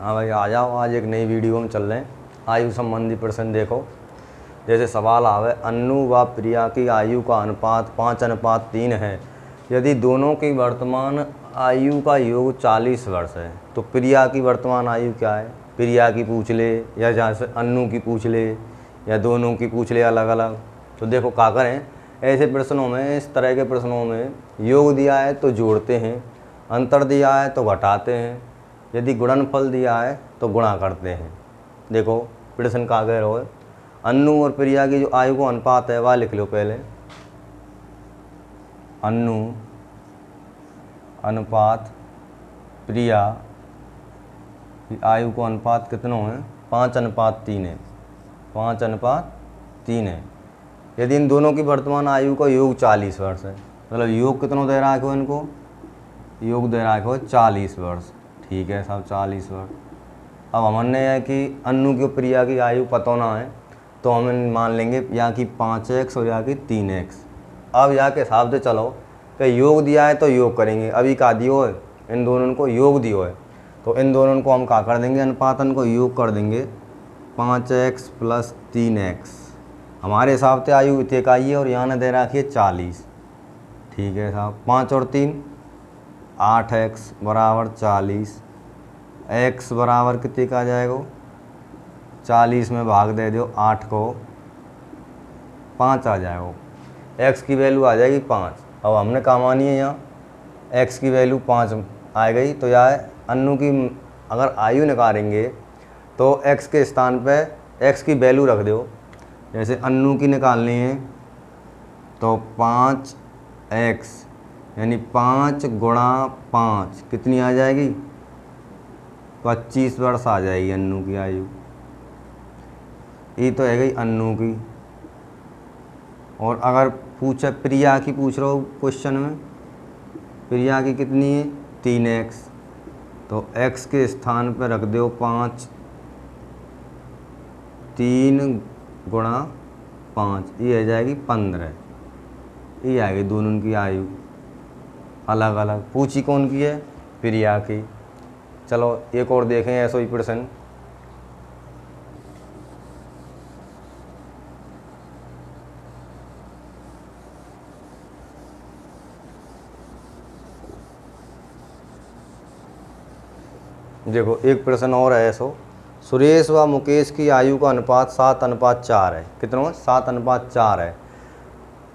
हाँ भाई आ जाओ, आज एक नई वीडियो में चल रहे हैं। आयु संबंधी प्रश्न देखो। जैसे सवाल आवे, अन्नू व प्रिया की आयु का अनुपात 5:3 है। यदि दोनों की वर्तमान आयु का योग 40 वर्ष है तो प्रिया की वर्तमान आयु क्या है। प्रिया की पूछ ले या जहाँ से अन्नू की पूछ ले या दोनों की पूछ ले अलग अलग। तो देखो क्या करें, ऐसे प्रश्नों में, इस तरह के प्रश्नों में योग दिया है तो जोड़ते हैं, अंतर दिया है तो घटाते हैं, यदि गुणनफल दिया है तो गुणा करते हैं। देखो प्रश्न का आगे रहो, अन्नू और प्रिया की जो आयु का अनुपात है वह लिख लो पहले। अन्नू अनुपात प्रिया की आयु का अनुपात कितना है, 5:3 है। 5:3 है। यदि इन दोनों की वर्तमान आयु का योग 40 वर्ष है, मतलब योग कितना दे रहा है इनको, योग दे रहा है 40 वर्ष। ठीक है साहब, 40 वर्ष। अब हमने है कि अन्नू की प्रिया की आयु पता ना है तो हम मान लेंगे या कि 5x और या कि 3x। अब यहाँ के हिसाब से चलो कि योग दिया है तो योग करेंगे। अभी का दियो है, इन दोनों को योग दियो है तो इन दोनों को हम क्या कर देंगे, अनुपातन को योग कर देंगे। 5x + 3x हमारे हिसाब से आयु इतने का ही है और यहाँ ने दे रखी है 40। ठीक है साहब, 5 और 3 8x = 40। x बराबर कितने का आ जाएगा, 40 में भाग दे दो 8 को, 5 आ जाएगा। x की वैल्यू आ जाएगी 5। अब हमने कहा मानी है यहाँ x की वैल्यू 5 आ गई तो यह अन्नू की अगर आयु निकालेंगे तो x के स्थान पे x की वैल्यू रख दो। जैसे अन्नू की निकालनी है तो 5x यानी 5 × 5 कितनी आ जाएगी, 25 वर्ष आ जाएगी अन्नू की आयु। ये तो है गई अन्नू की। और अगर पूछे प्रिया की, पूछ रहा हूँ क्वेश्चन में, प्रिया की कितनी है 3x, तो x के स्थान पर रख दो 5, 3 × 5 ये आ जाएगी 15। ये आएगी दोनों की आयु अलग अलग। पूछी कौन की है, प्रिया की। चलो एक और देखें ऐसा ही प्रश्न। देखो एक प्रश्न और है ऐसा, सुरेश व मुकेश की आयु का अनुपात 7:4 है। कितना है, 7:4 है।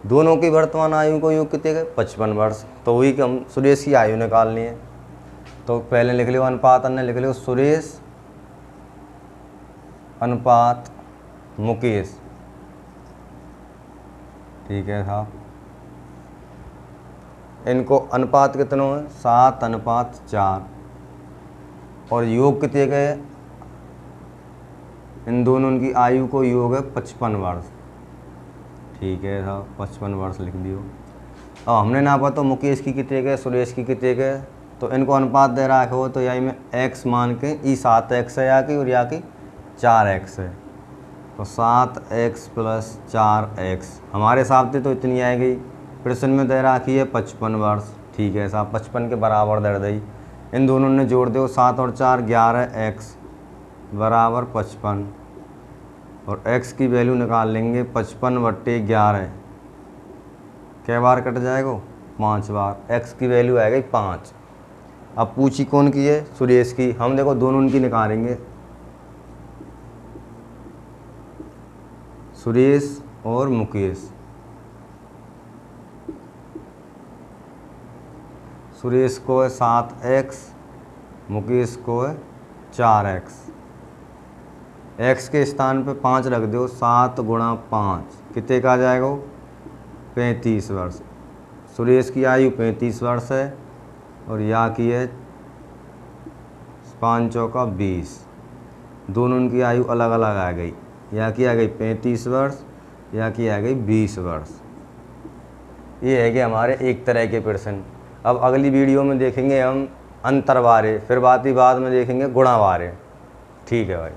दोनों की वर्तमान आयु को योग कितने गए, 55 वर्ष। तो वही कि हम सुरेश की आयु निकालनी है तो पहले लिख लो अनुपात, अन्य लिख लो सुरेश अनुपात मुकेश। ठीक है साहब, इनको अनुपात कितना है 7:4 और योग कितने गए, इन दोनों की आयु को योग है 55 वर्ष। ठीक है साहब, 55 वर्ष लिख दियो। अब हमने नापा तो मुकेश की कितने गए, सुरेश की कितने गए, तो इनको अनुपात दे रहा है तो यही में x मान के ई 7x है या की और या की 4x है। तो 7x + 4x हमारे हिसाब से तो इतनी आएगी। प्रश्न में दे रखी है 55 वर्ष। ठीक है साहब, 55 के बराबर दे दी। इन दोनों ने जोड़ दो, 7 और 4 11x = 55 और x की वैल्यू निकाल लेंगे 55/11। कै बार कट जाएगा, 5 बार। x की वैल्यू आएगी 5। अब पूछी कौन की है, सुरेश की। हम देखो दोनों की निकालेंगे, सुरेश और मुकेश। सुरेश को है 7x, मुकेश को है 4x। x के स्थान पे 5 रख दो, 7 × 5 कितने का आ जाएगा, 35 वर्ष। सुरेश की आयु 35 वर्ष है और या की है 5 चौका 20। दोनों की आयु अलग अलग आ गई, या की आ गई 35 वर्ष, या की आ गई 20 वर्ष। ये है कि हमारे एक तरह के प्रश्न। अब अगली वीडियो में देखेंगे हम अंतर बारे, फिर बाद में देखेंगे गुणा बारे। ठीक है भाई।